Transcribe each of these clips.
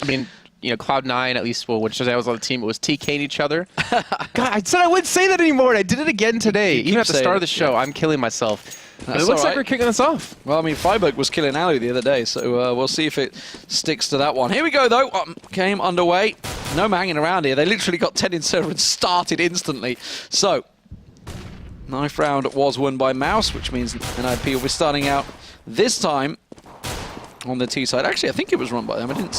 I mean, you know, Cloud9 at least, well, which I was on the team, it was TKing each other. God, I said I wouldn't say that anymore, and I did it again today. Even at the start of the show, I'm killing myself. But it looks like we're kicking this off. Well, I mean, Freiburg was killing Alu the other day, so we'll see if it sticks to that one. Here we go, though. Game underway. No hanging around here. They literally got 10 in server and started instantly. So, ninth round was won by Mouse, which means NIP will be starting out this time on the T side. Actually, I think it was run by them. I didn't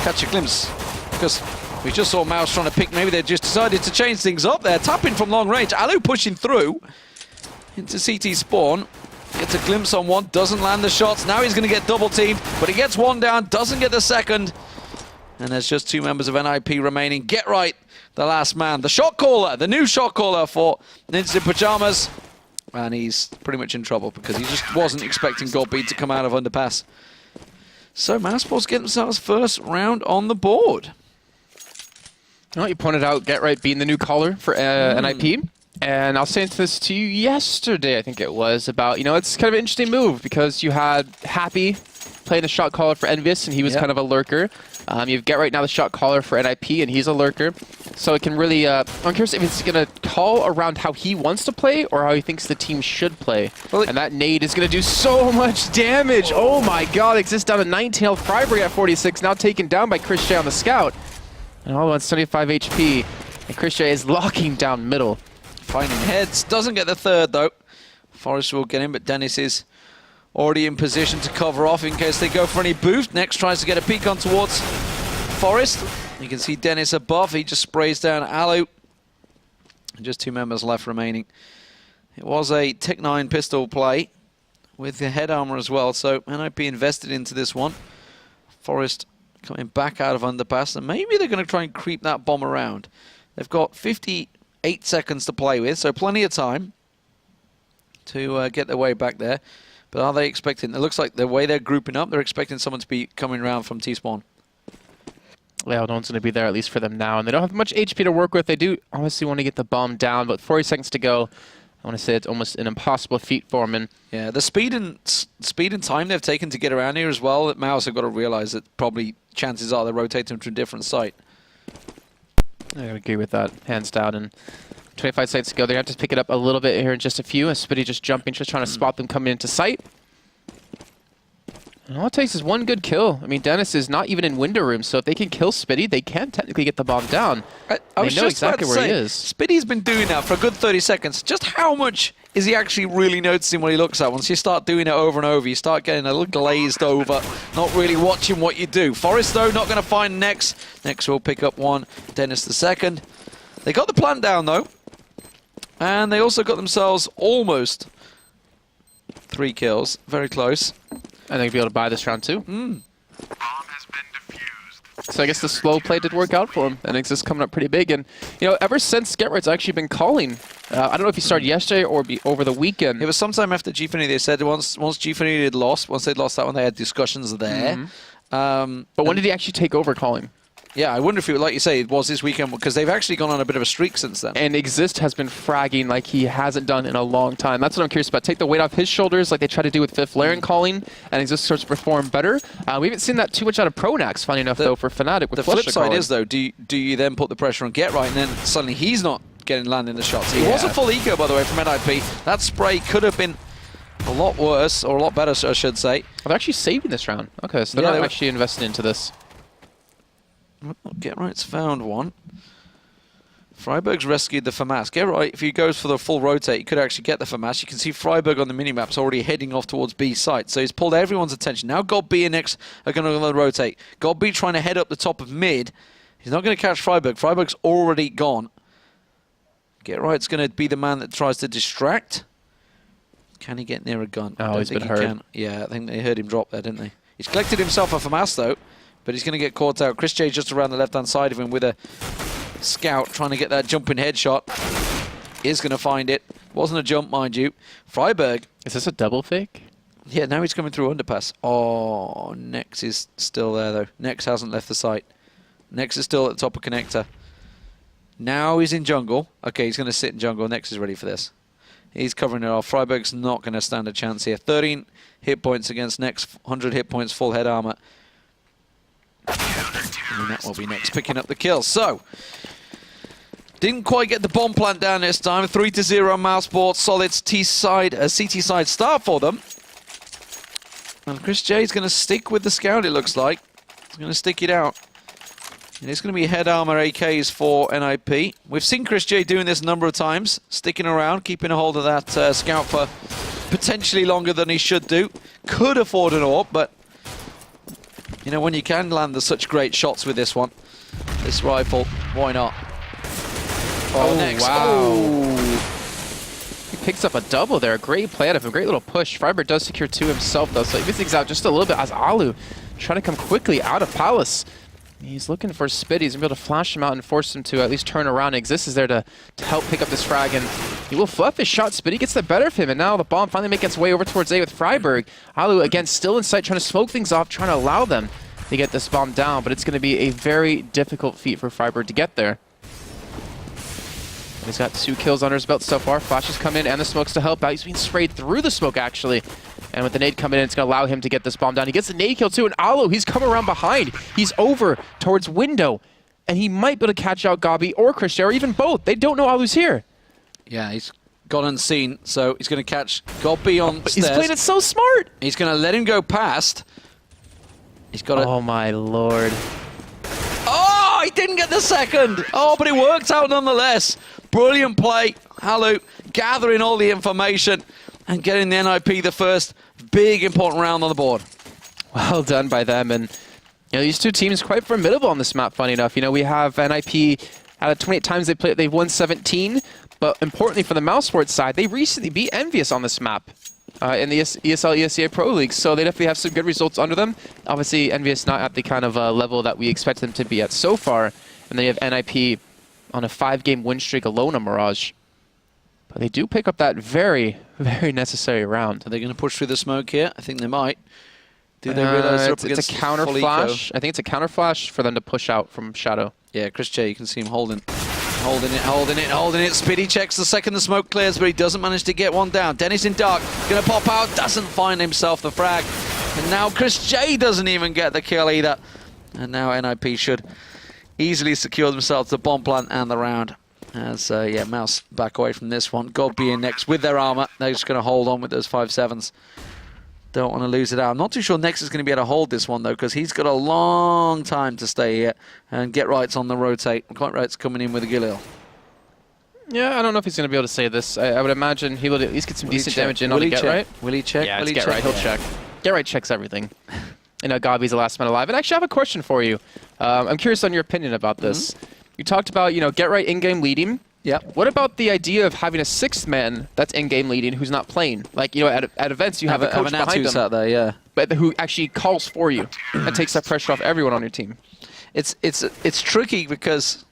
catch a glimpse because we just saw Mouse trying to pick. Maybe they just decided to change things up there. Tapping from long range. Alu pushing through into CT spawn. Gets a glimpse on one. Doesn't land the shots. Now he's going to get double teamed, but he gets one down. Doesn't get the second. And there's just 2 members of NIP remaining. Get right, the last man. The shot caller, the new shot caller for Ninja Pyjamas. And he's pretty much in trouble because he just wasn't expecting Godbeat to come out of underpass. So mousesports get themselves first round on the board. Well, you pointed out Get Right being the new caller for NIP. And I was saying this to you yesterday, I think it was, about, you know, it's kind of an interesting move because you had Happy playing the shot caller for Envious, and he was kind of a lurker. You have Get Right now the shot caller for NIP, and he's a lurker. So it can really, I'm curious if it's going to call around how he wants to play or how he thinks the team should play. Well, and that nade is going to do so much damage. Oh my god, Exist down to 19 health, Freiburg at 46, now taken down by Chris J on the scout. And all on 75 HP, and Chris J is locking down middle. Finding heads, doesn't get the third though. Forrest will get in, but Dennis is already in position to cover off in case they go for any boost. Next tries to get a peek on towards Forrest. You can see Dennis above, he just sprays down Alu. Just 2 members left remaining. It was a Tech-9 pistol play with the head armor as well, so NIP invested into this one. Forrest coming back out of underpass, and maybe they're going to try and creep that bomb around. They've got 58 seconds to play with, so plenty of time to get their way back there. But are they expecting, it looks like the way they're grouping up, they're expecting someone to be coming around from T-spawn. Well, no one's going to be there, at least for them now. And they don't have much HP to work with. They do obviously want to get the bomb down, but 40 seconds to go. I want to say it's almost an impossible feat for them. And yeah, the speed and time they've taken to get around here as well, that Mouse have got to realize that probably chances are they rotate them to a different site. I gotta agree with that, hands down. And 25 seconds to go. They have to pick it up a little bit here in just a few. As Spitty just jumping, just trying to spot them coming into sight. And all it takes is one good kill. I mean, Dennis is not even in window room, so if they can kill Spitty, they can technically get the bomb down. I was know just exactly about to where he say, is. Spitty's been doing that for a good 30 seconds. Just how much is he actually really noticing what he looks at? Once you start doing it over and over, you start getting a little glazed over, not really watching what you do. Forrest, though, not going to find Nex. Nex will pick up one. Dennis the second. They got the plant down, though. And they also got themselves almost 3 kills. Very close. And they'll be able to buy this round too. So I guess the slow play did work out for him, and Exist coming up pretty big. And you know, ever since Get Right's actually been calling. I don't know if he started yesterday or over the weekend. It was sometime after Gfinity. They said once Gfinity had lost, once they'd lost that one, they had discussions there. But when did he actually take over calling? Yeah, I wonder if it, like you say, it was this weekend, because they've actually gone on a bit of a streak since then. And Exist has been fragging like he hasn't done in a long time. That's what I'm curious about. Take the weight off his shoulders like they try to do with Fifth Laren calling, and Exist starts to perform better. We haven't seen that too much out of Pronax, funny enough, though, for Fnatic. With the flip side calling. is, though, do you then put the pressure on Get Right, and then suddenly he's not landing the shots. He was a full eco, by the way, from NIP. That spray could have been a lot worse, or a lot better, I should say. They're actually saving this round. Okay, so they're not actually invested into this. Get Right's found one. Freiburg's rescued the FAMAS. Get Right, if he goes for the full rotate, he could actually get the FAMAS. You can see Freiburg on the minimap's already heading off towards B site. So he's pulled everyone's attention. Now God B and X are going to rotate. God B trying to head up the top of mid. He's not going to catch Freiburg. Freiburg's already gone. Get Right's going to be the man that tries to distract. Can he get near a gun? Oh, he's been hurt. Yeah, I think they heard him drop there, didn't they? He's collected himself a FAMAS, though. But he's going to get caught out. Chris J just around the left-hand side of him with a scout trying to get that jumping headshot. Is going to find it. Wasn't a jump, mind you. Freiburg. Is this a double fake? Yeah, now he's coming through underpass. Oh, Nex is still there, though. Nex hasn't left the site. Nex is still at the top of connector. Now he's in jungle. Okay, he's going to sit in jungle. Nex is ready for this. He's covering it off. Freiburg's not going to stand a chance here. 13 hit points against Nex. 100 hit points, full head armor. And that will be next, picking up the kill. So, didn't quite get the bomb plant down this time. 3-0 on mousesports. Solid T-side, CT side start for them. And Chris J is going to stick with the scout, it looks like. He's going to stick it out. And it's going to be head armor AKs for NIP. We've seen Chris J doing this a number of times, sticking around, keeping a hold of that scout for potentially longer than he should do. Could afford an AWP, but you know, when you can land such great shots with this one, this rifle, why not? Oh, next. wow. Oh. He picks up a double there. Great play out of him. Great little push. Freiburg does secure 2 himself, though, so he misses out just a little bit as Alu trying to come quickly out of Palace. He's looking for Spit. He's going to be able to flash him out and force him to at least turn around. Exist is there to help pick up this frag, and he will fluff his shot. Spitty gets the better of him, and now the bomb finally makes its way over towards A with Freiburg. Alu, again, still in sight, trying to smoke things off, trying to allow them to get this bomb down, but it's going to be a very difficult feat for Freiburg to get there. He's got 2 kills under his belt so far. Flashes come in and the smokes to help out. He's being sprayed through the smoke, actually. And with the nade coming in, it's going to allow him to get this bomb down. He gets the nade kill, too. And Alu, he's come around behind. He's over towards window. And he might be able to catch out Gabi or Christian, or even both. They don't know Alu's here. Yeah, he's gone unseen, so he's going to catch Gabi on stairs. He's playing it so smart. He's going to let him go past. He's got Oh, my Lord. Oh, he didn't get the second. Oh, but it worked out nonetheless. Brilliant play. Alu gathering all the information and getting the NIP the first big important round on the board. Well done by them. And you know, these 2 teams quite formidable on this map, funny enough. You know, we have NIP out of 28 times they played, they've won 17. But importantly for the mousesports side, they recently beat Envious on this map in the ESL ESEA Pro League. So they definitely have some good results under them. Obviously, Envious not at the kind of level that we expect them to be at so far. And then you have NIP on a 5-game win streak alone on Mirage. But they do pick up that very, very necessary round. Are they going to push through the smoke here? I think they might. Do they realize they're up it's against a counter flash? I think it's a counter flash for them to push out from Shadow. Yeah, Chris J, you can see him holding it. Spitty checks the second the smoke clears, but he doesn't manage to get one down. Dennis in dark, going to pop out, doesn't find himself the frag. And now Chris J doesn't even get the kill either. And now NIP should easily secure themselves the bomb plant and the round. As, yeah, Mouse back away from this one. God be in next with their armor. They're just going to hold on with those 5-7s. Don't want to lose it out. I'm not too sure Nex is going to be able to hold this one, though, because he's got a long time to stay here. And Get Right's on the rotate. Quite Right's coming in with a Galil. Yeah, I don't know if he's going to be able to save this. I would imagine he will at least get some decent damage in on the Get Right. Will he check? Yeah, it's Get Right. He'll check. Get Right checks everything. You know, Gabi's the last man alive. And actually, I have a question for you. I'm curious on your opinion about this. You talked about, you know, Get Right in-game leading. Yeah. What about the idea of having a 6th man that's in-game leading who's not playing? Like, you know, at events, you have a coach behind them. Out there, yeah. But who actually calls for you and takes that pressure off everyone on your team. It's tricky because,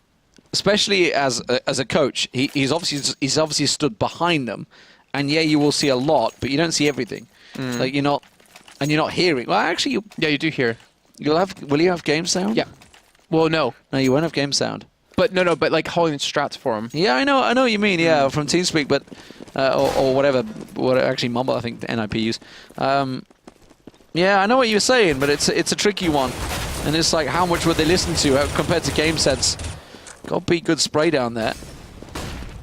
especially as a coach, he's obviously stood behind them, and yeah, you will see a lot, but you don't see everything. Like you're not hearing. Well, actually, you do hear. Will you have game sound? Yeah. Well, no. No, you won't have game sound. But no, but like holding strats for him. Yeah, I know what you mean. Yeah, from TeamSpeak, but or whatever. What actually Mumble, I think the NIP use. Yeah, I know what you're saying, but it's a tricky one, and it's like how much would they listen to compared to game sense? Got to be good spray down there.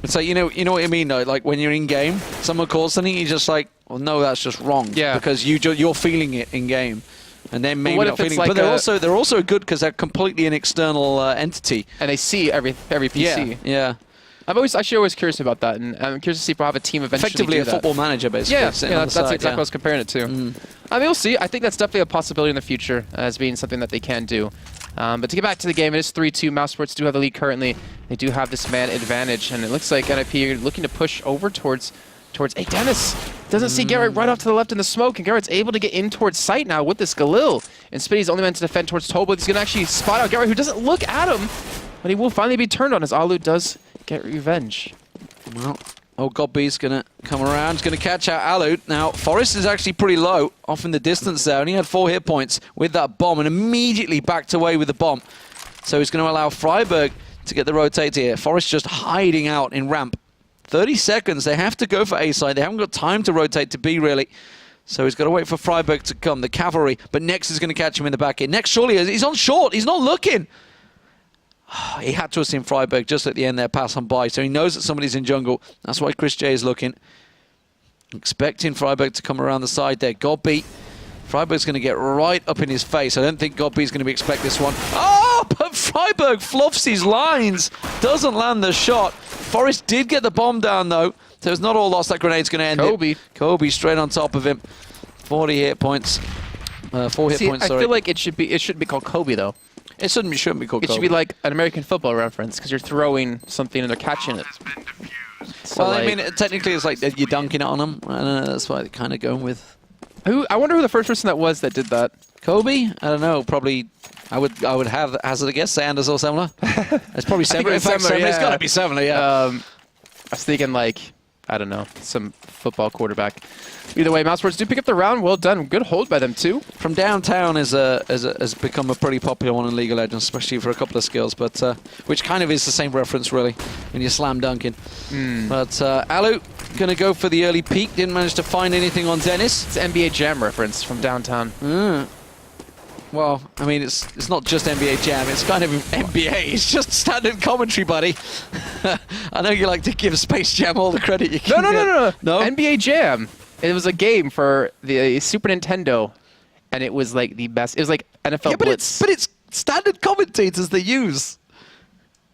It's like you know what I mean though. Like when you're in game, someone calls something, you're just like, well, no, that's just wrong. Yeah. Because you're feeling it in game. And then maybe not feeling, like but they're also good because they're completely an external entity, and they see every PC. Yeah. I'm actually always curious about that, and I'm curious to see if we'll have a team eventually. Effectively a football manager, basically. Yeah, that's exactly what I was comparing it to. I mean, we'll see. I think that's definitely a possibility in the future as being something that they can do. But to get back to the game, it is 3-2. mousesports do have the lead currently. They do have this man advantage, and it looks like NIP are looking to push over towards. Hey, Dennis doesn't see Garrett right off to the left in the smoke, and Garrett's able to get in towards sight now with this Galil. And Spitty's only meant to defend towards Tobo. He's going to actually spot out Garrett, who doesn't look at him, but he will finally be turned on as Alu does get revenge. Well, Godby's going to come around. He's going to catch out Alu. Now, Forrest is actually pretty low off in the distance there, and he had 4 hit points with that bomb and immediately backed away with the bomb. So he's going to allow Freiburg to get the rotate here. Forrest just hiding out in ramp. 30 seconds. They have to go for A side. They haven't got time to rotate to B, really. So he's got to wait for Freiburg to come, the cavalry. But Nex is going to catch him in the back end. Nex surely is. He's on short. He's not looking. He had to have seen Freiburg just at the end there, pass on by. So he knows that somebody's in jungle. That's why Chris J is looking. Expecting Freiburg to come around the side there. Godby. Freiburg's going to get right up in his face. I don't think Godby's going to expect this one. Oh, but Freiburg fluffs his lines. Doesn't land the shot. Forest did get the bomb down, though. So it's not all lost. That grenade's going to end it. Kobe straight on top of him. 40 hit points. 4 hit points, sorry. I feel like it shouldn't be called Kobe, though. It shouldn't be called Kobe. It should be like an American football reference, because you're throwing something and they're catching it. So well, I mean, technically it's like you're dunking it on them. I don't know, that's why they're kind of going with... I wonder who the first person that was that did that. Kobe? I don't know. Probably, I would hazard a guess, Sanders or Semler. It's probably Semler. In fact, Semler, it's got to be Semler, yeah. I was thinking, like, I don't know, some football quarterback. Either way, mousesports do pick up the round. Well done. Good hold by them, too. From downtown has become a pretty popular one in League of Legends, especially for a couple of skills, but which kind of is the same reference, really, when you're slam dunking. But Alu going to go for the early peek. Didn't manage to find anything on Dennis. It's an NBA Jam reference from downtown. Well, I mean, it's not just NBA Jam. It's kind of NBA. It's just standard commentary, buddy. I know you like to give Space Jam all the credit you can. No. NBA Jam. It was a game for the Super Nintendo, and it was like the best. It was like NFL Blitz. But it's standard commentators they use.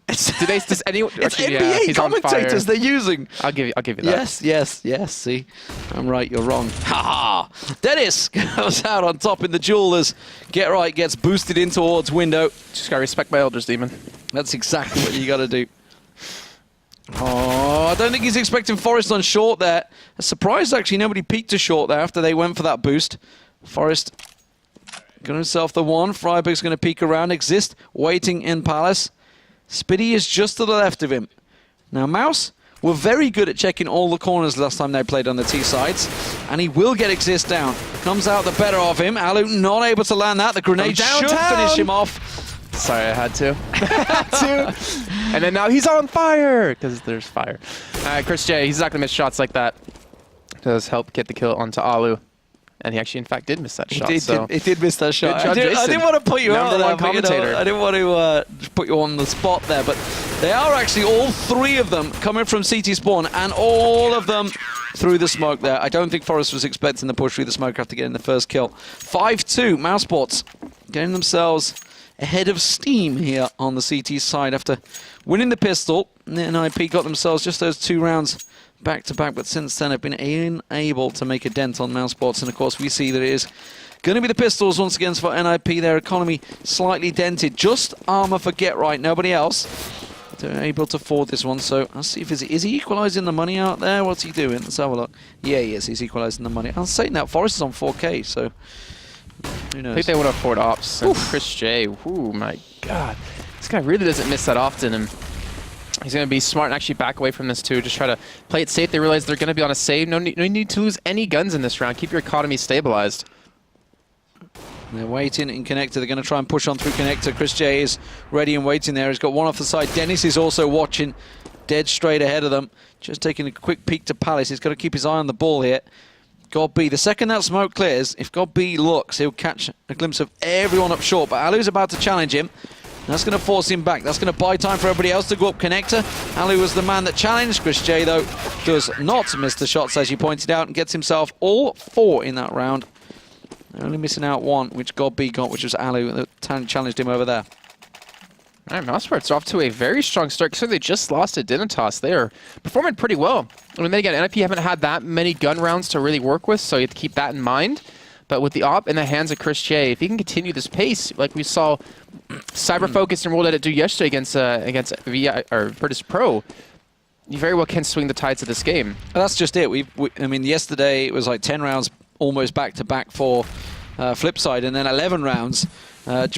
Does anyone? It's NBA commentators they're using. I'll give you that. Yes. See, I'm right. You're wrong. Ha ha! Dennis goes out on top in the duel as Get Right gets boosted in towards window. Just gotta respect my elders, Demon. That's exactly what you gotta do. Oh, I don't think he's expecting Forest on short there. A surprise, actually. Nobody peeked to short there after they went for that boost. Forest got himself the one. Freiburg's going to peek around. Exist, waiting in Palace. Spiddy is just to the left of him. Now, Mouse were very good at checking all the corners last time they played on the T sides. And he will get Exist down. Comes out the better of him. Alu not able to land that. The grenade should finish him off. Sorry, I had to. And then now he's on fire, because there's fire. Chris J, he's not going to miss shots like that. Does help get the kill onto Alu. And he actually, in fact, did miss that shot. He did miss that shot. Job, I didn't want to put you Number on one commentator. You know, I didn't want to put you on the spot there, but they are actually all three of them coming from CT spawn, and all of them through the smoke there. I don't think Forest was expecting the push through the smoke after getting the first kill. 5-2, mousesports getting themselves ahead of steam here on the CT side after winning the pistol. NIP got themselves just those 2 rounds back-to-back, but since then have been unable to make a dent on mousesports. And of course we see that it is going to be the pistols once again for NIP. Their economy slightly dented. Just armor for Get Right, nobody else. They're able to afford this one, so I'll see if is he equalising the money out there? What's he doing? Let's have a look. Yeah, he is. He's equalising the money. I'm saying that Forest is on 4K, so who knows? I think they want to afford ops. And Chris J, oh my god. This guy really doesn't miss that often, and he's going to be smart and actually back away from this too. Just try to play it safe. They realize they're going to be on a save. No need to lose any guns in this round. Keep your economy stabilized. They're waiting in connector. They're going to try and push on through connector. Chris J is ready and waiting there. He's got one off the side. Dennis is also watching, dead straight ahead of them. Just taking a quick peek to Palace. He's got to keep his eye on the ball here. God B, the second that smoke clears, if God B looks, he'll catch a glimpse of everyone up short. But Alu's about to challenge him. That's going to force him back. That's going to buy time for everybody else to go up connector. Alu was the man that challenged. Chris J, though, does not miss the shots, as you pointed out, and gets himself all 4 in that round. Only missing out 1, which God B got, which was Alu that challenged him over there. All right, mousesports are off to a very strong start. So they just lost to Dignitas. They are performing pretty well. I mean, then again, NIP haven't had that many gun rounds to really work with, so you have to keep that in mind. But with the op in the hands of Chris J, if he can continue this pace, like we saw Cyber Focus and World Edit do yesterday against VI or Virtus Pro, you very well can swing the tides of this game. That's just it. I mean, yesterday it was like 10 rounds almost back-to-back for Flipside, and then 11 rounds,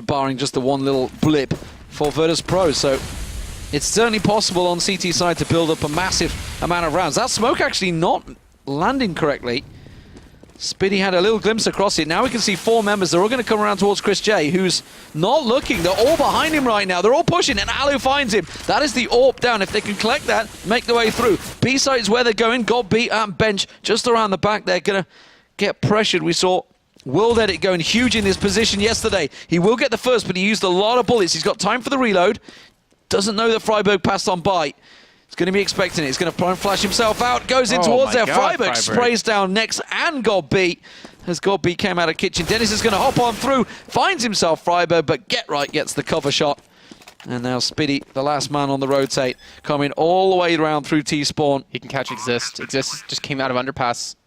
barring just the one little blip for Virtus Pro. So it's certainly possible on CT side to build up a massive amount of rounds. That smoke actually not landing correctly. Spiddy had a little glimpse across it. Now we can see 4 members. They're all going to come around towards Chris J, who's not looking. They're all behind him right now. They're all pushing, and Alu finds him. That is the AWP down. If they can collect that, make their way through. B side is where they're going. God B and Bench just around the back. They're going to get pressured. We saw World Edit going huge in this position yesterday. He will get the first, but he used a lot of bullets. He's got time for the reload. Doesn't know that Freiburg passed on by. He's going to be expecting it. He's going to try and flash himself out. Goes in towards there. Freiburg sprays down next and got beat. As Godby came out of kitchen. Dennis is going to hop on through. Finds himself Freiburg, but Get Right gets the cover shot. And now Spiddy, the last man on the rotate, coming all the way around through T-spawn. He can catch Exist. Exist just came out of underpass.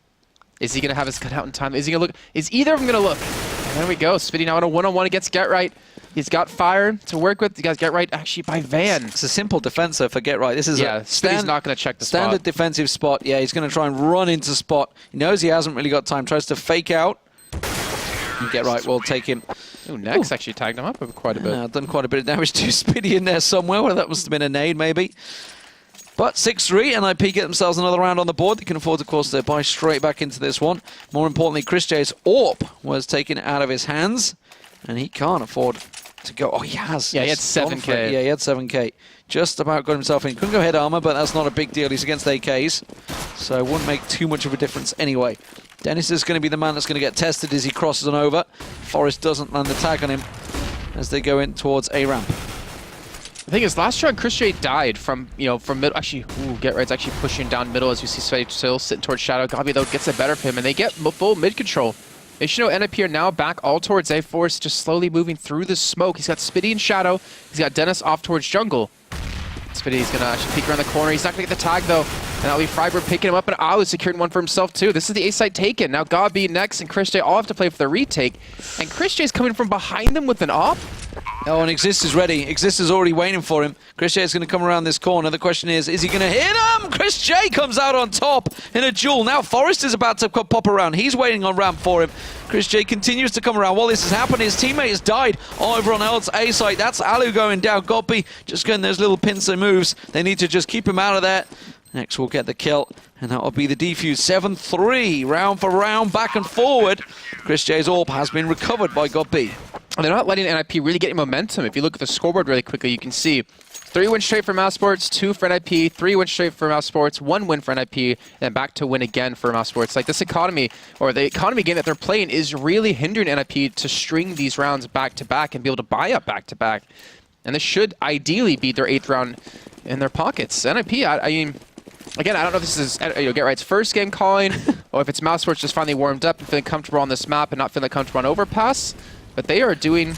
Is he going to have his cut out in time? Is he going to look? Is either of them going to look? And there we go. Spiddy now in a one-on-one against Get Right. He's got fire to work with. You guys Get Right actually by Van. It's a simple defense for Get Right. This is Spiddy's not going to check the standard spot. defensive spot. Yeah, he's going to try and run into spot. He knows he hasn't really got time. Tries to fake out. And Get Right will take him. Ooh, Nex actually tagged him up quite a bit. Done quite a bit of damage to Spiddy in there somewhere. Well, that must have been a nade, maybe. But 6-3, NIP get themselves another round on the board. They can afford, of course, to buy straight back into this one. More importantly, Chris J's AWP was taken out of his hands, and he can't afford to go. Oh, he has. Yeah, he had 7K. Yeah, he had 7K. Just about got himself in. Couldn't go head armor, but that's not a big deal. He's against AKs, so it wouldn't make too much of a difference anyway. Dennis is going to be the man that's going to get tested as he crosses on over. Forrest doesn't land the tag on him as they go in towards A ramp. The thing is, last round, Chris J died from middle. Actually, Get Right's actually pushing down middle as we see Spiddy still sitting towards Shadow. Godby, though, gets the better of him, and they get full mid control. They should know NIP are now back all towards A. Forrest just slowly moving through the smoke. He's got Spiddy and Shadow. He's got Dennis off towards jungle. Spiddy's going to actually peek around the corner. He's not going to get the tag, though. And that'll be Freiburg picking him up, and Alu securing one for himself, too. This is the A site taken. Now Godby, Nex, and Chris J all have to play for the retake. And Chris J's coming from behind them with an op. Oh, and Exist is ready. Exist is already waiting for him. Chris J is going to come around this corner. The question is he going to hit him? Chris J comes out on top in a duel. Now Forrest is about to pop around. He's waiting on ramp for him. Chris J continues to come around. While this is happening, his teammate has died over on Eld's A site. That's Alu going down. Godby just getting those little pincer moves. They need to just keep him out of there. Next will get the kill, and that will be the defuse. 7-3, round for round, back and forward. Chris J's AWP has been recovered by Godby. And they're not letting NIP really get momentum. If you look at the scoreboard really quickly, you can see 3 wins straight for mousesports, 2 for NIP, 3 wins straight for mousesports, 1 win for NIP, and then back to win again for mousesports. Like this economy, or the economy game that they're playing, is really hindering NIP to string these rounds back to back and be able to buy up back to back. And this should ideally be their 8th round in their pockets. NIP, I mean, again, I don't know if this is Get Right's first game calling, or if it's mousesports just finally warmed up and feeling comfortable on this map and not feeling comfortable on overpass. But they are doing,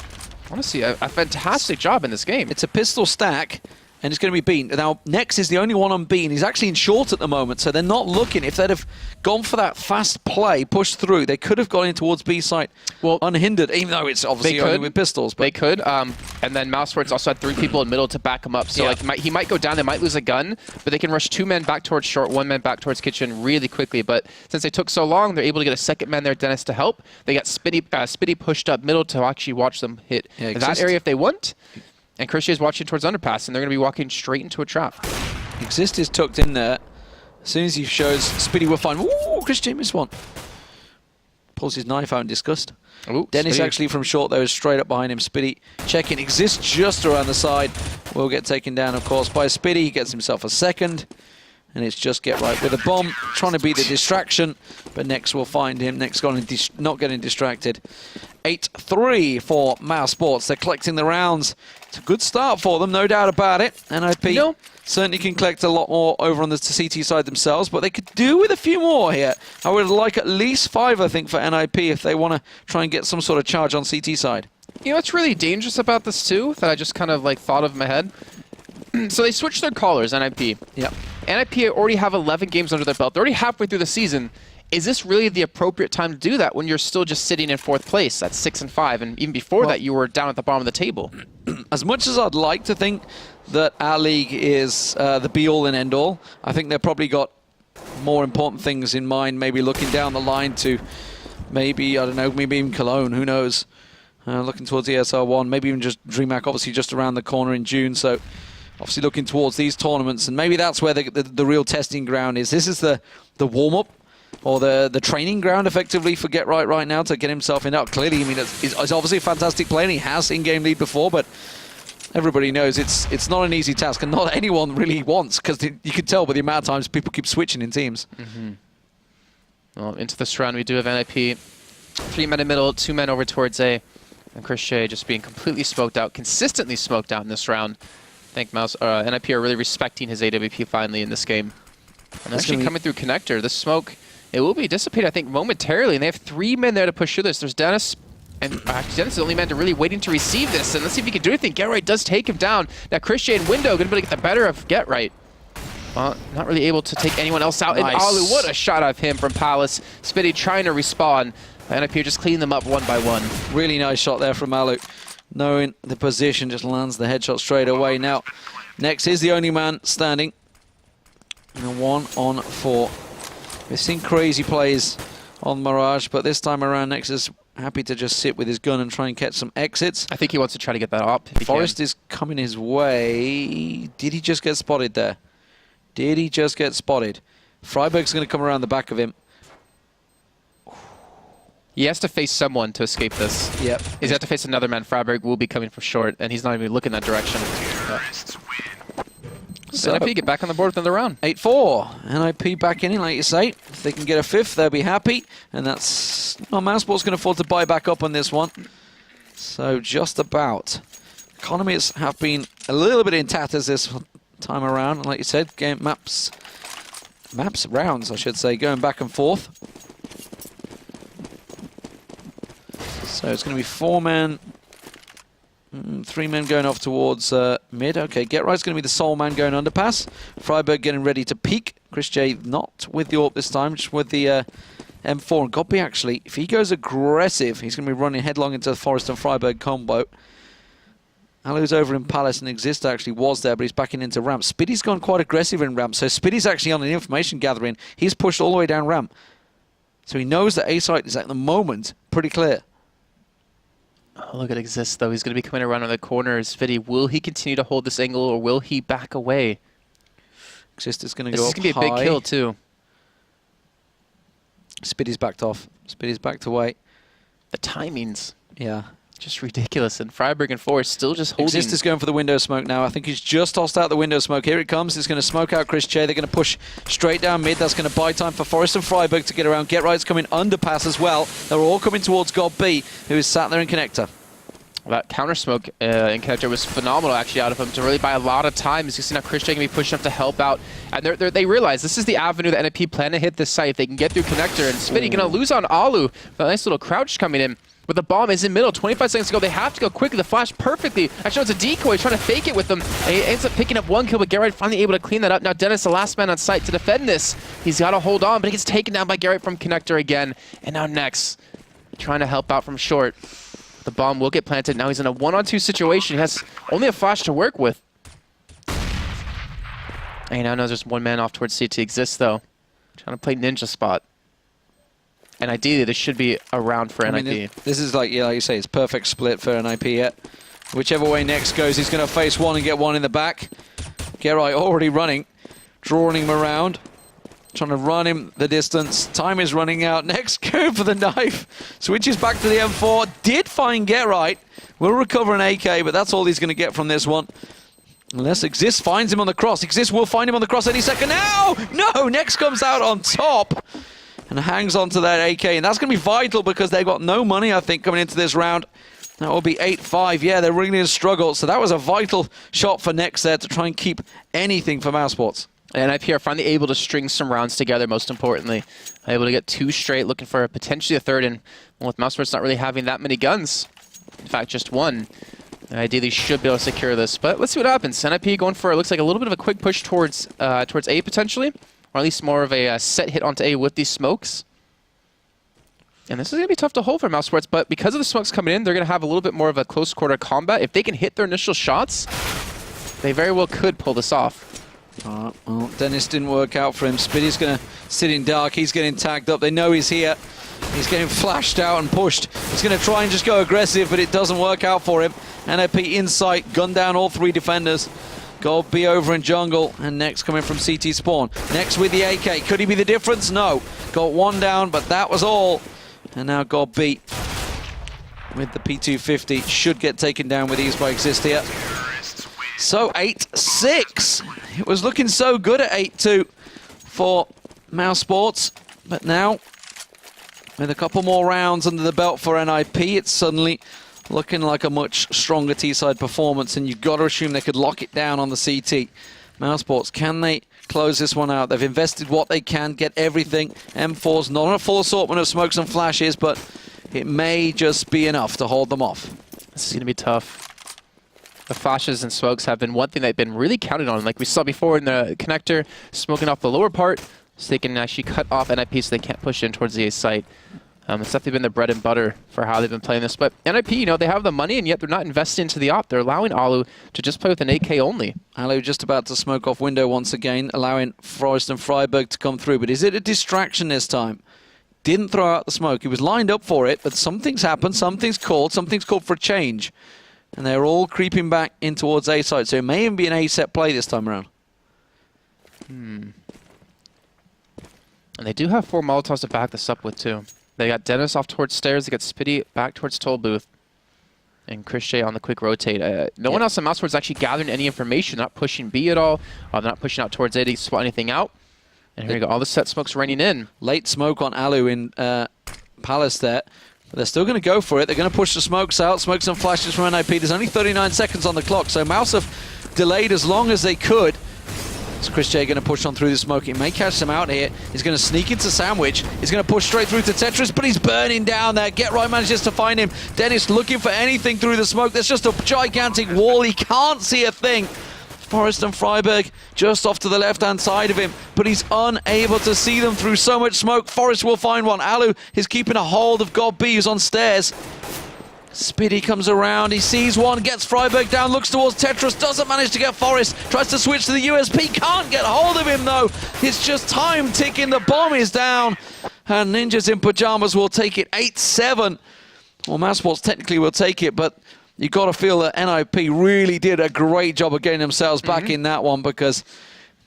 honestly, a fantastic job in this game. It's a pistol stack, and it's going to be beaten. Now, Nex is the only one on B, and he's actually in short at the moment, so they're not looking. If they'd have gone for that fast play, pushed through, they could have gone in towards B site unhindered, even though it's obviously only with pistols. But they could, and then mousesports also had 3 people in middle to back him up, so like he might go down, they might lose a gun, but they can rush 2 men back towards short, 1 man back towards kitchen really quickly. But since they took so long, they're able to get a second man there, Dennis, to help. They got Spiddy pushed up middle to actually watch them hit that area if they want. And Chris J is watching towards underpass, and they're going to be walking straight into a trap. Exist is tucked in there. As soon as he shows Spiddy will find. Ooh, Chris J missed one. Pulls his knife out in disgust. Ooh, Dennis Spiddy actually from short, though, is straight up behind him. Spiddy checking. Exist just around the side. Will get taken down, of course, by Spiddy. He gets himself a second. And it's just Get Right with a bomb, trying to be the distraction, but Nex will find him. Nex not getting distracted. 8-3 for mousesports. They're collecting the rounds. It's a good start for them, no doubt about it. NIP certainly can collect a lot more over on the CT side themselves, but they could do with a few more here. I would like at least 5, I think, for NIP if they want to try and get some sort of charge on CT side. You know what's really dangerous about this, too, that I just kind of like thought of in my head? So they switched their callers, NIP. Yep. NIP already have 11 games under their belt. They're already halfway through the season. Is this really the appropriate time to do that when you're still just sitting in 4th place at 6-5, and even before that you were down at the bottom of the table? As much as I'd like to think that our league is the be-all and end-all, I think they've probably got more important things in mind, maybe looking down the line to maybe, I don't know, maybe even Cologne, who knows. Looking towards ESL 1, maybe even just DreamHack, obviously just around the corner in June, so obviously looking towards these tournaments, and maybe that's where the real testing ground is. This is the warm-up, or the training ground, effectively, for Get right now to get himself in. Out clearly, I mean, he's obviously a fantastic player, and he has in-game lead before, but everybody knows it's not an easy task, and not anyone really wants, because you can tell by the amount of times people keep switching in teams. Well, into this round we do have NIP. 3 men in middle, 2 men over towards A. And Christian just being completely smoked out, consistently smoked out in this round. I think NIP are really respecting his AWP finally in this game. And actually coming through connector. The smoke, it will be dissipated, I think, momentarily. And they have 3 men there to push through this. There's Dennis. And actually, Dennis is the only man to really waiting to receive this. And let's see if he can do anything. GetRight does take him down. Now Christian and Window going to be able to get the better of GetRight. Well, not really able to take anyone else out. Nice. And Alu, what a shot of him from Palace. Spitty trying to respawn. And up here, just cleaning them up one by one. Really nice shot there from Alu. Knowing the position, just lands the headshot straight away. Now, Nex is the only man standing. And a 1-on-4. We've seen crazy plays on Mirage, but this time around, Nex is happy to just sit with his gun and try and catch some exits. I think he wants to try to get that up. Forrest is coming his way. Did he just get spotted there? Did he just get spotted? Freiberg's going to come around the back of him. He has to face someone to escape this. Yep. He's got to face another man. Freiberg will be coming from short, and he's not even looking that direction. Yeah. So NIP get back on the board with another round. 8-4. NIP back in, like you say. If they can get a 5th, they'll be happy. And that's... Well, mousesports can afford to buy back up on this one. So just about. Economies have been a little bit in tatters this time around. And like you said, game rounds, I should say, going back and forth. So it's going to be 4 men, 3 men going off towards mid. Okay, GetRight's going to be the sole man going underpass. Freiberg getting ready to peek. Chris J not with the AWP this time, just with the M4. And Godby actually, if he goes aggressive, he's going to be running headlong into the Forrest and Freiberg combo. Alu's over in Palace, and Exist actually was there, but he's backing into ramp. Spiddy's gone quite aggressive in ramp, so Spiddy's actually on an information gathering. He's pushed all the way down ramp. So he knows that A site is at the moment pretty clear. Oh, look at Exist, though. He's going to be coming around on the corners. Viddy, will he continue to hold this angle, or will he back away? Exist is going to go up high. This is going to be a big kill, too. Spiddy's backed off. Spiddy's backed away. The timings. Yeah. Just ridiculous. And Freiberg and Forrest still just holding. Exist is going for the window smoke now. I think he's just tossed out the window smoke. Here it comes. It's going to smoke out Chris J. They're going to push straight down mid. That's going to buy time for Forrest and Freiberg to get around. GetRight's coming underpass as well. They're all coming towards God B, who is sat there in connector. That counter smoke in connector was phenomenal, actually, out of him to really buy a lot of time. As you see now, Chris J can be pushing up to help out. And they realize this is the avenue that NIP plan to hit this site. If they can get through connector, and Spitty going to lose on Alu. A nice little crouch coming in. But the bomb is in middle, 25 seconds to go. They have to go quickly. The flash perfectly. Actually, it's a decoy. He's trying to fake it with them. And he ends up picking up 1 kill, but GetRight finally able to clean that up. Now Dennis, the last man on site to defend this. He's got to hold on, but he gets taken down by GetRight from connector again. And now Nex trying to help out from short. The bomb will get planted. Now he's in a 1-on-2 situation. He has only a flash to work with. And he now knows there's 1 man off towards CT Exists, though. Trying to play ninja spot. And ideally, this should be a round for NIP. Mean, this is like you say, it's perfect split for NIP yet. Whichever way Nex goes, he's going to face 1 and get 1 in the back. GetRight already running, drawing him around, trying to run him the distance. Time is running out. Nex going for the knife. Switches back to the M4. Did find GetRight. Will recover an AK, but that's all he's going to get from this one. Unless Exist finds him on the cross. Exist will find him on the cross any second now. No, Nex comes out on top and hangs on to that AK. And that's going to be vital because they've got no money, I think, coming into this round. That will be 8-5. Yeah, they're really going to struggle. So that was a vital shot for Nex there to try and keep anything for mousesports. And NIP are finally able to string some rounds together, most importantly. Able to get 2 straight, looking for potentially a 3rd. And well, with mousesports not really having that many guns, in fact, just 1, ideally should be able to secure this. But let's see what happens. NIP going for, it looks like a little bit of a quick push towards A, potentially. Or at least more of a set hit onto A with these smokes. And this is going to be tough to hold for mousesports, but because of the smokes coming in, they're going to have a little bit more of a close quarter combat. If they can hit their initial shots, they very well could pull this off. Well, Dennis didn't work out for him. Spitty's going to sit in dark. He's getting tagged up. They know he's here. He's getting flashed out and pushed. He's going to try and just go aggressive, but it doesn't work out for him. NIP in sight, gun down all 3 defenders. God B over in jungle, and Nex coming from CT spawn. Nex with the AK. Could he be the difference? No. Got 1 down, but that was all. And now God B with the P250 should get taken down with ease by Exist here. So 8-6. It was looking so good at 8-2 for mousesports, but now With a couple more rounds under the belt for NIP, it's suddenly looking like a much stronger T-side performance, and you've got to assume they could lock it down on the CT. mousesports, can they close this one out? They've invested what they can, get everything. M4's not a full assortment of smokes and flashes, but it may just be enough to hold them off. This is going to be tough. The flashes and smokes have been one thing they've been really counting on. Like we saw before in the connector, smoking off the lower part, so they can actually cut off NIP so they can't push in towards the A site. It's definitely been the bread and butter for how they've been playing this. But NIP, you know, they have the money, and yet they're not investing into the op. They're allowing Alu to just play with an AK only. Alu just about to smoke off window once again, allowing Forrest and Freiberg to come through. But is it a distraction this time? Didn't throw out the smoke. He was lined up for it, but something's happened, something's called for a change. And they're all creeping back in towards A side. So it may even be an A set play this time around. And they do have 4 Molotovs to back this up with, too. They got Dennis off towards stairs. They got Spitty back towards toll booth. And Chris J on the quick rotate. No one else on mousesports actually gathering any information. They're not pushing B at all. They're not pushing out towards A to spot anything out. And here we go. All the set smokes raining in. Late smoke on Alu in Palace there. But they're still going to go for it. They're going to push the smokes out. Smoke some flashes from NIP. There's only 39 seconds on the clock. So Mouse have delayed as long as they could. Is Chris J going to push on through the smoke? He may catch some out here. He's going to sneak into Sandwich. He's going to push straight through to Tetris, but he's burning down there. Get Right manages to find him. Dennis looking for anything through the smoke. There's just a gigantic wall. He can't see a thing. Forrest and Freiberg just off to the left-hand side of him, but he's unable to see them through so much smoke. Forrest will find one. Alu is keeping a hold of God B, who's on stairs. Spitty comes around, he sees one, gets Freiberg down, looks towards Tetris, doesn't manage to get Forrest, tries to switch to the USP, can't get hold of him though. It's just time ticking, the bomb is down, and Ninjas in Pyjamas will take it 8-7. Well, mousesports technically will take it, but you got to feel that NIP really did a great job of getting themselves back in that one, because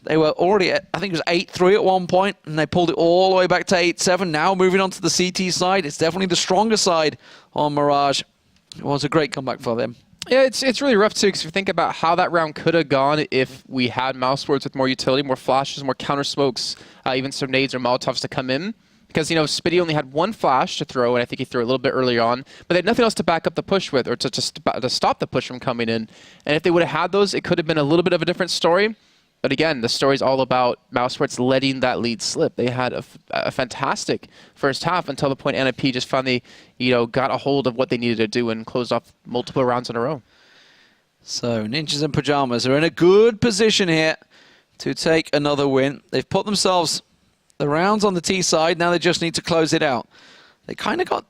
they were already at, I think it was 8-3 at one point, and they pulled it all the way back to 8-7. Now moving on to the CT side, it's definitely the stronger side on Mirage. It was a great comeback for them. Yeah, it's really rough too, because if you think about how that round could have gone if we had mousesports with more utility, more flashes, more counter smokes, even some nades or Molotovs to come in. Because, you know, Spitty only had 1 flash to throw, and I think he threw a little bit early on, but they had nothing else to back up the push with, or to stop the push from coming in. And if they would have had those, it could have been a little bit of a different story. But again, the story's all about mousesports letting that lead slip. They had a fantastic first half until the point NIP just finally, you know, got a hold of what they needed to do and closed off multiple rounds in a row. So Ninjas in Pyjamas are in a good position here to take another win. They've put themselves the rounds on the T side. Now they just need to close it out. They kind of got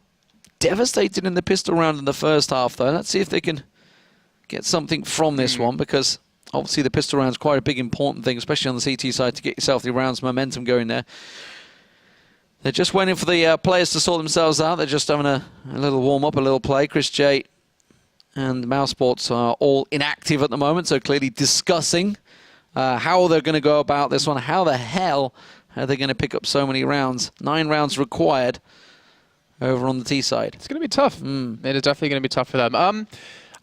devastated in the pistol round in the first half, though. Let's see if they can get something from this one, because obviously the pistol round is quite a big important thing, especially on the CT side, to get yourself the rounds momentum going there. They're just waiting for the players to sort themselves out. They're just having a little warm-up, a little play. Chris J and mousesports are all inactive at the moment, so clearly discussing how they're going to go about this one. How the hell are they going to pick up so many rounds? 9 rounds required over on the T side. It's going to be tough. It is definitely going to be tough for them.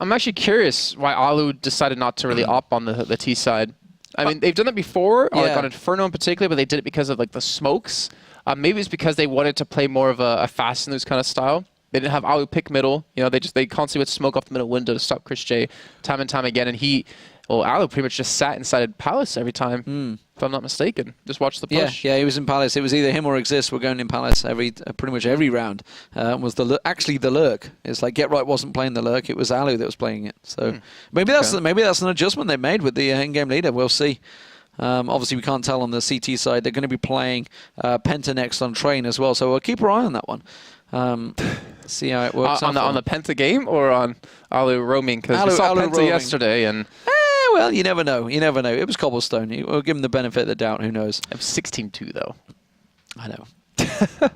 I'm actually curious why Alu decided not to really opt on the T side. I mean, they've done that before, like on Inferno in particular, but they did it because of like the smokes. Maybe it's because they wanted to play more of a fast and loose kind of style. They didn't have Alu pick middle. You know, they constantly would smoke off the middle window to stop Chris J time and time again. And Alu pretty much just sat inside Palace every time, if I'm not mistaken. Just watch the push. Yeah, he was in Palace. It was either him or Exist were going in Palace pretty much every round. Was actually the lurk. It's like Get Right wasn't playing the lurk. It was Alu that was playing it. So maybe that's an adjustment they made with the in-game leader. We'll see. Obviously, we can't tell on the CT side. They're going to be playing Penta next on Train as well. So we'll keep our eye on that one. See how it works. On the Penta game or on Alu roaming? Because we saw Penta yesterday and... Well, you never know. You never know. It was Cobblestone. We'll give him the benefit of the doubt. Who knows? It was 16-2, though. I know.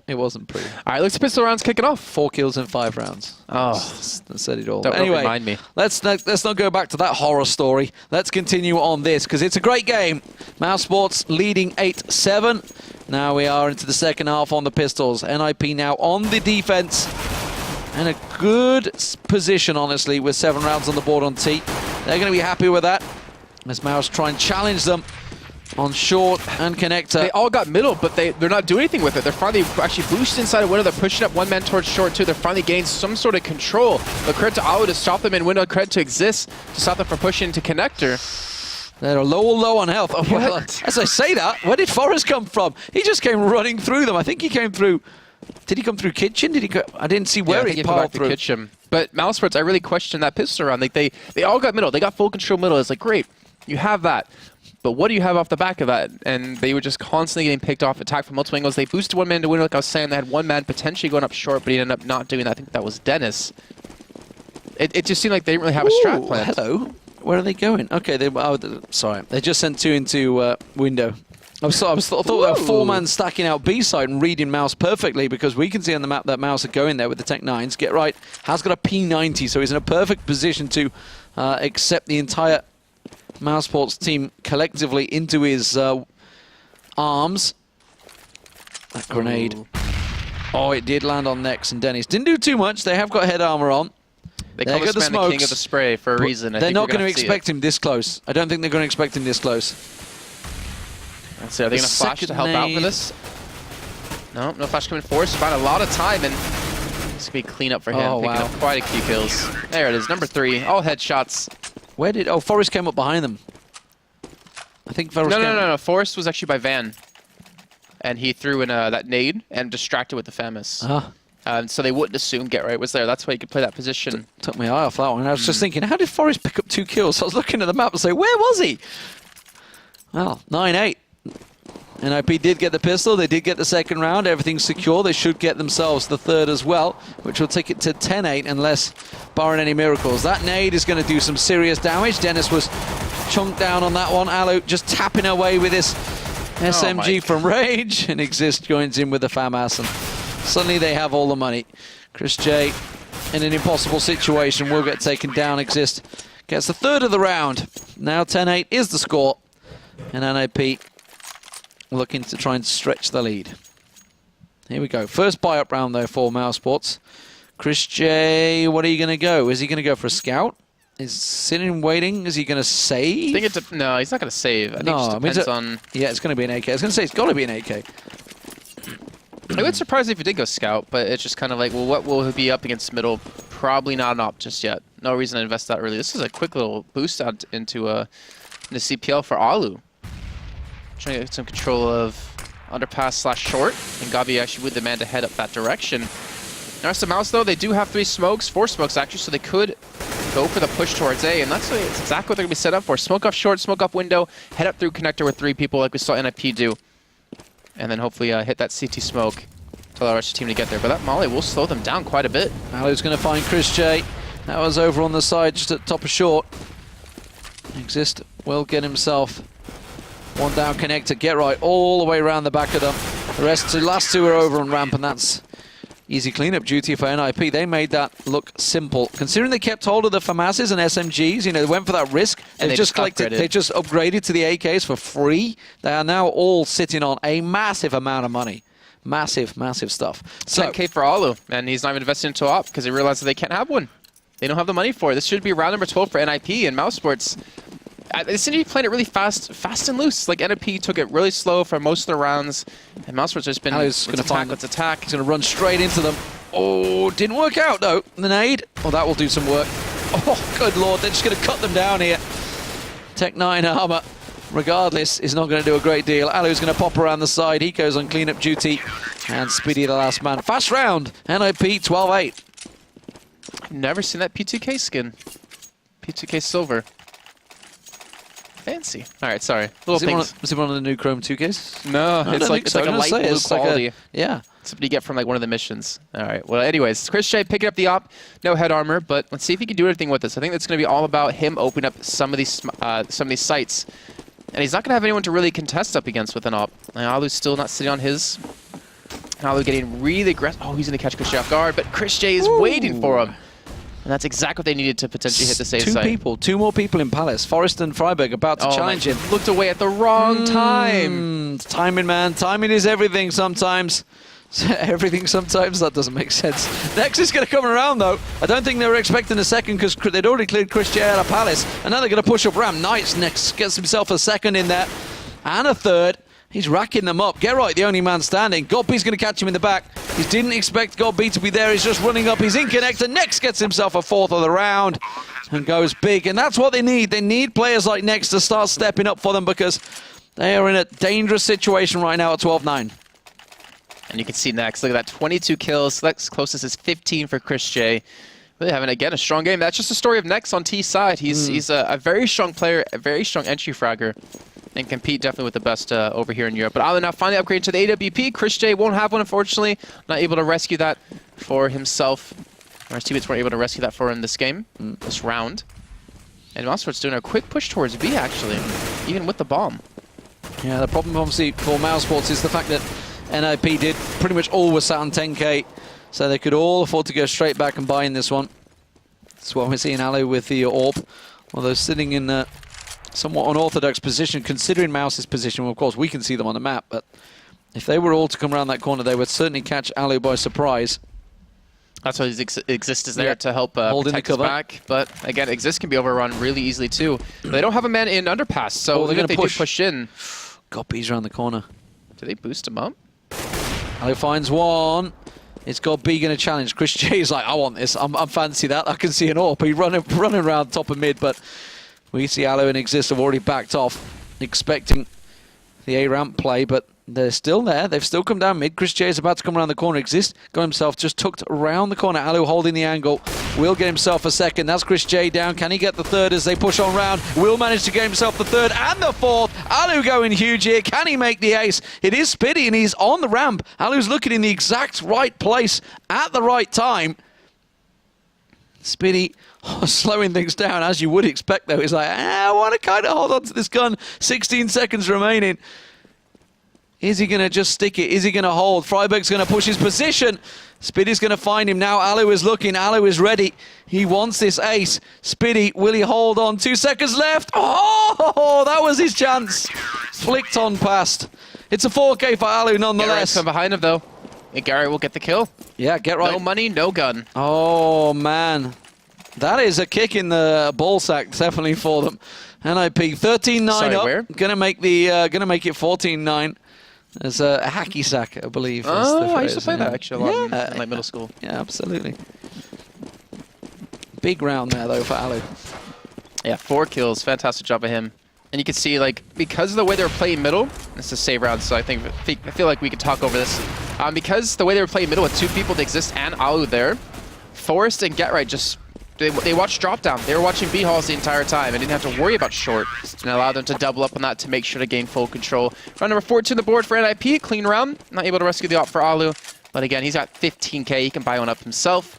It wasn't pretty. All right, looks pistol rounds kicking off. 4 kills in 5 rounds. Oh, that said it all. Don't remind me. Let's not go back to that horror story. Let's continue on this, because it's a great game. mousesports leading 8-7. Now we are into the second half on the pistols. NIP now on the defense. And a good position, honestly, with 7 rounds on the board on T. They're going to be happy with that. As Mouse try and challenge them on short and connector. They all got middle, but they're not doing anything with it. They're finally actually boosted inside a window. They're pushing up one man towards short too. They're finally gaining some sort of control. But credit to Alu to stop them in window, credit to Exist to stop them from pushing into connector. They're low on health. Oh, well, as I say that, where did Forrest come from? He just came running through them. I think he came through... Did he come through Kitchen? Did he go? I didn't see where he piled through. Kitchen. But mousesports, I really question that pistol round. Like they all got middle. They got full control middle. It's like, great, you have that. But what do you have off the back of that? And they were just constantly getting picked off, attacked from multiple angles. They boosted one man to window, like I was saying. They had one man potentially going up short, but he ended up not doing that. I think that was Dennis. It just seemed like they didn't really have a strat plan. Hello. Where are they going? Okay, sorry. They just sent 2 into window. I thought they were 4-man stacking out B side and reading Mouse perfectly, because we can see on the map that Mouse are going there with the Tech 9s. Get right, has got a P90, so he's in a perfect position to accept the entire mousesports team collectively into his arms. That grenade. Ooh. Oh, it did land on Nex and Dennis. Didn't do too much. They have got head armor on. They call this man the king of the spray for a reason. They're not going to expect him this close. I don't think they're going to expect him this close. Let's see, are they going to flash to help out for this? No flash coming forward. Find a lot of time, and it's going to be clean up for him. Picking up quite a few kills. There it is, number 3. All headshots. Where did... Oh, Forrest came up behind them. I think Forrest No. Forrest was actually by Van. And he threw in that nade and distracted with the Famous. So they wouldn't assume Get Right was there. That's why he could play that position. Took my eye off that one. I was just thinking, how did Forrest pick up 2 kills? I was looking at the map and say, where was he? Well, 9-8. NIP did get the pistol. They did get the second round. Everything's secure. They should get themselves the third as well, which will take it to 10-8 unless, barring any miracles. That nade is going to do some serious damage. Dennis was chunked down on that one. Alu just tapping away with this SMG from Rage. And Exist joins in with the FAMAS. And suddenly they have all the money. Chris J, in an impossible situation, will get taken down. Exist gets the third of the round. Now 10-8 is the score. And NIP looking to try and stretch the lead. Here we go. First buy-up round, though, for mousesports. Chris J, what are you going to go? Is he going to go for a scout? Is sitting waiting? Is he going to save? I think no, he's not going to save. I think it just depends on... Yeah, it's going to be an AK. I was going to say, it's got to be an AK. I would surprise if he did go scout, but it's just kind of like, well, what will he be up against middle? Probably not an op just yet. No reason to invest that early. This is a quick little boost out into CPL for Alu. Trying to get some control of underpass / short, and Gabi actually with the man to head up that direction. The rest of Mouse, though, they do have 4 smokes actually, so they could go for the push towards A, and that's exactly what they're going to be set up for. Smoke off short, smoke off window, head up through connector with 3 people like we saw NIP do, and then hopefully hit that CT smoke to allow our team to get there. But that molly will slow them down quite a bit. Alu's going to find Chris J. That was over on the side, just at the top of short. Exist will get himself one down connector, Get Right all the way around the back of them. The last 2 are over on ramp, and that's easy cleanup duty for NIP. They made that look simple. Considering they kept hold of the FAMASs and SMGs, you know, they went for that risk. They just upgraded to the AKs for free. They are now all sitting on a massive amount of money. Massive, massive stuff. So 10K for Alu, and he's not even invested into op because he realized that they can't have one. They don't have the money for it. This should be round number 12 for NIP, and mousesports. They seem to be playing it really fast and loose. Like NIP took it really slow for most of the rounds, and mousesports has been let's attack. He's going to run straight into them. Oh, didn't work out though. The nade. Oh, that will do some work. Oh, good lord, they're just going to cut them down here. Tech 9 armor, regardless, is not going to do a great deal. Alu's going to pop around the side. He goes on cleanup duty, and Speedy the last man. Fast round. NIP 12-8. I've never seen that P2K skin. P2K silver. Fancy. All right, sorry. Was it one of the new Chrome 2Ks? No, it's like a light blue quality. Yeah. Something you get from like one of the missions. All right. Well, anyways, Chris J picking up the op. No head armor, but let's see if he can do anything with this. I think that's going to be all about him opening up some of these sites, and he's not going to have anyone to really contest up against with an op. And Alu's still not sitting on his. Alu getting really aggressive. Oh, he's going to catch Chris J off guard, but Chris J is waiting for him. And that's exactly what they needed to potentially hit the safe site. Two more people in Palace. Forrest and Freiberg about to challenge him. Looked away at the wrong time. Timing, man. Timing is everything sometimes. Everything sometimes? That doesn't make sense. Next is going to come around, though. I don't think they were expecting a second because they'd already cleared Chris J out of Palace. And now they're going to push up ramp. Nice. Next gets himself a second in there. and a third. He's racking them up. Get right, the only man standing. Godby's going to catch him in the back. He didn't expect Godby to be there. He's just running up. He's in connector. Next gets himself a fourth of the round and goes big. And that's what they need. They need players like Next to start stepping up for them because they are in a dangerous situation right now at 12-9. And you can see Next. Look at that, 22 kills. Next closest is 15 for Chris J. Really having, again, a strong game. That's just the story of Next on T side. He's a very strong player, a very strong entry fragger. And compete definitely with the best over here in Europe. But Alu now finally upgraded to the AWP. Chris J won't have one, unfortunately. Not able to rescue that for himself. Or his teammates weren't able to rescue that for him this game, this round. And mousesports doing a quick push towards B, actually, even with the bomb. Yeah, the problem, obviously, for mousesports is the fact that NIP did pretty much all was sat on 10k, so they could all afford to go straight back and buy in this one. That's what we're seeing Alu with the AWP. Although sitting in the somewhat unorthodox position, considering Mouse's position. Well, of course, we can see them on the map, but if they were all to come around that corner, they would certainly catch Alu by surprise. That's why Exist is there to help protect his back. But again, Exist can be overrun really easily too. But they don't have a man in underpass, so they're going to push in. Godby's around the corner. Do they boost him up? Alu finds one. It's Godby going to challenge. Chris J is like, I want this. I'm fancy that. I can see an AWP. He's running around top of mid, but we see Alu and Exist have already backed off, expecting the A-ramp play, but they're still there. They've still come down mid. Chris J is about to come around the corner. Exist got himself just tucked around the corner. Alu holding the angle. Will get himself a second. That's Chris J down. Can he get the third as they push on round? Will manage to get himself the third and the fourth. Alu going huge here. Can he make the ace? It is Spitty and he's on the ramp. Alu's looking in the exact right place at the right time. Spitty slowing things down, as you would expect, though. He's like, I want to kind of hold on to this gun. 16 seconds remaining. Is he going to just stick it? Is he going to hold? Freiberg's going to push his position. Spitty's going to find him now. Alu is looking. Alu is ready. He wants this ace. Spitty, will he hold on? 2 seconds left. Oh, that was his chance. Flicked on past. It's a 4K for Alu nonetheless. From behind him, though. And Garrett will get the kill. Yeah, get right. No money, no gun. Oh, man. That is a kick in the ball sack, definitely for them. NIP 13-9 up. Where? Gonna make it 14-9. There's a hacky sack, I believe. Oh, I used to play that actually a lot in like middle school. Yeah, absolutely. Big round there though for Alu. Yeah, 4 kills. Fantastic job of him. And you can see, like, because of the way they were playing middle, this is a save round, so I feel like we could talk over this. Because the way they were playing middle with 2 people to Exist and Alu there, Forrest and Get Right just they watched drop down. They were watching B halls the entire time and didn't have to worry about short, and allowed them to double up on that to make sure to gain full control. Round number 14 on the board for NIP, clean round. Not able to rescue the op for Alu, but again, he's got 15k. He can buy one up himself.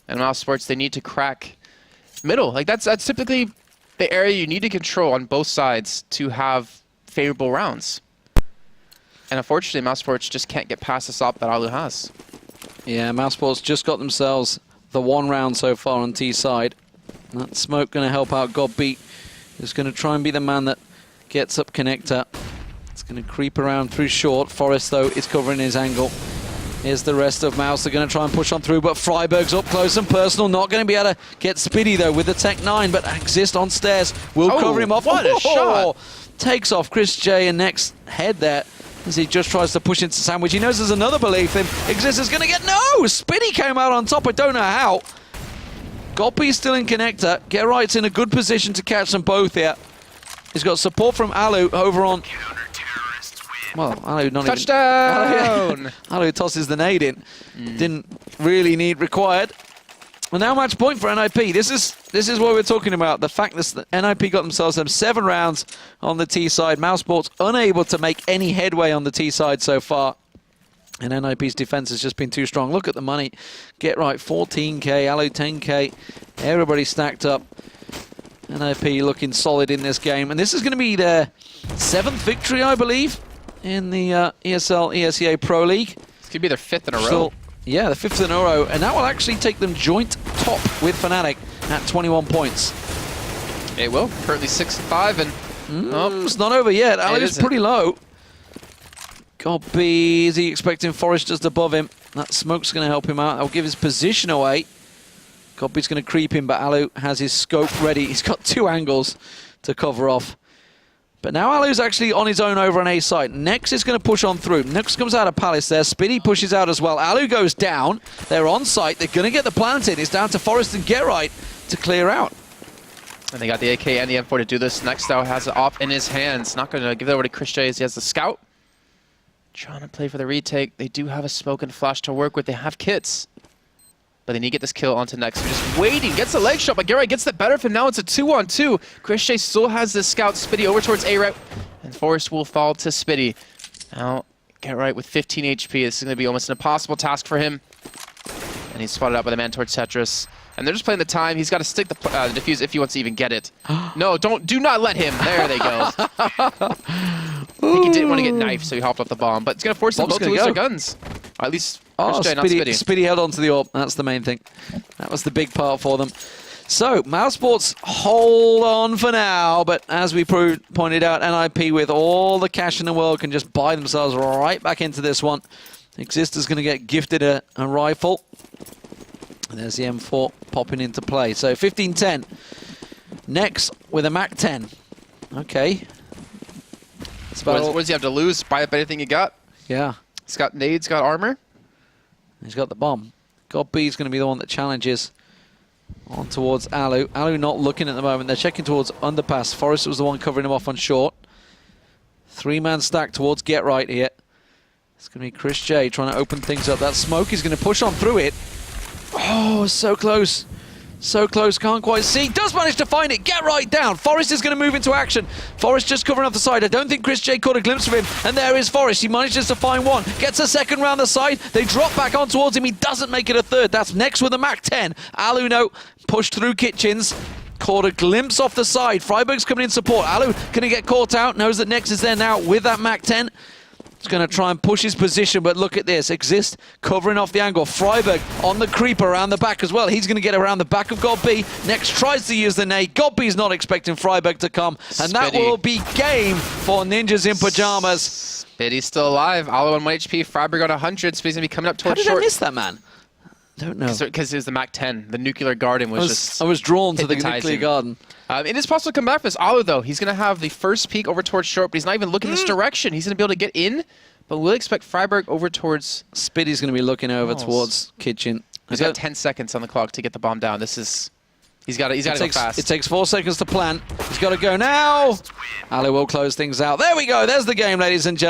And mousesports, they need to crack middle. Like that's typically the area you need to control on both sides to have favorable rounds. And unfortunately, mousesports just can't get past this op that Alu has. Yeah, mousesports just got themselves the 1 round so far on T side. That smoke going to help out Godby, who's going to try and be the man that gets up connector. It's going to creep around through short. Forrest, though, is covering his angle. Here's the rest of Mouse. They're going to try and push on through, but Freiberg's up close and personal. Not going to be able to get Spitty, though, with the Tech 9, but Exist on stairs will cover him off. What a shot! Takes off Chris J and Next head there as he just tries to push into Sandwich. He knows there's another belief in Exist is going to get... No! Spitty came out on top. I don't know how. Godby's still in connector. Get Right's in a good position to catch them both here. He's got support from Alu over on... Well, Alu not Touchdown! Even... Alu tosses the nade in. Didn't really need required. And now match point for NIP. This is what we're talking about. The fact that NIP got themselves some 7 rounds on the T side. mousesports unable to make any headway on the T side so far. And NIP's defense has just been too strong. Look at the money. Get Right, 14k. Alu, 10k. Everybody stacked up. NIP looking solid in this game. And this is going to be their 7th victory, I believe, in the ESL ESEA Pro League. This could be their 5th in a row. Yeah, the 5th in a row, and that will actually take them joint top with Fnatic at 21 points. It will. Currently 6-5, and it's not over yet. Alu's pretty low. Godby, is he expecting Forrest just above him? That smoke's going to help him out. That'll give his position away. Godby's going to creep in, but Alu has his scope ready. He's got 2 angles to cover off. But now Alu's actually on his own over on A site. Nex is going to push on through. Nex comes out of Palace there. Spiddy pushes out as well. Alu goes down. They're on site. They're going to get the plant in. It's down to Forest and Get Right to clear out. And they got the AK and the M4 to do this. Next, though, has it off in his hands. Not going to give it over to Chris J as he has the scout. Trying to play for the retake. They do have a smoke and flash to work with. They have kits. But they need to get this kill onto Next. We're just waiting. Gets the leg shot, but Garrett gets the better of him. Now it's a 2-on-2. Chris J still has this scout. Spitty over towards A-Rep. And Forrest will fall to Spitty. Now, Garrett with 15 HP. This is going to be almost an impossible task for him. And he's spotted out by the man towards Tetris. And they're just playing the time. He's got to stick the defuse if he wants to even get it. No, do not let him. There they go. He didn't want to get knifed, so he hopped off the bomb. But it's going to force them both to lose their guns. Or at least Chris J, not Spitty. Spitty held on to the AWP. That's the main thing. That was the big part for them. So, mousesports hold on for now. But as we pointed out, NIP with all the cash in the world can just buy themselves right back into this one. Existor's going to get gifted a rifle. And there's the M4 popping into play. So 15-10. Next with a MAC-10. Okay. What does he have to lose? Buy up anything you got? Yeah. He's got nades, got armor. He's got the bomb. God B's going to be the one that challenges on towards Alu. Alu not looking at the moment. They're checking towards underpass. Forrest was the one covering him off on short. 3-man stack towards Get Right here. It's going to be Chris J trying to open things up. That smoke is going to push on through it. Oh, so close. So close, can't quite see. Does manage to find it. Get Right down. Forrest is going to move into action. Forrest just covering off the side. I don't think Chris J caught a glimpse of him. And there is Forrest. He manages to find one. Gets a second round the side. They drop back on towards him. He doesn't make it a third. That's Next with a MAC-10. Alu, no. Pushed through Kitchens. Caught a glimpse off the side. Freiburg's coming in support. Alu going to get caught out. Knows that Next is there now with that MAC-10. He's going to try and push his position, but look at this. Exist covering off the angle. Freiburg on the creep around the back as well. He's going to get around the back of God B. Next tries to use the nade. God B's not expecting Freiburg to come. And that will be game for Ninjas in Pyjamas. Spitty's still alive. Alu on 1 HP. Freiburg on 100. Spitty's going to be coming up towards short. How did I miss that, man? Don't know. Because it was the MAC-10. The nuclear garden was just I was drawn to the nuclear garden. It is possible to come back for this. Alu, though, he's going to have the first peek over towards short, but he's not even looking this direction. He's going to be able to get in, but we'll expect Freiburg over towards... Spitty's going to be looking over towards Kitchen. He's got 10 seconds on the clock to get the bomb down. This is... He's got to go fast. It takes 4 seconds to plant. He's got to go now. Alu will close things out. There we go. There's the game, ladies and gentlemen.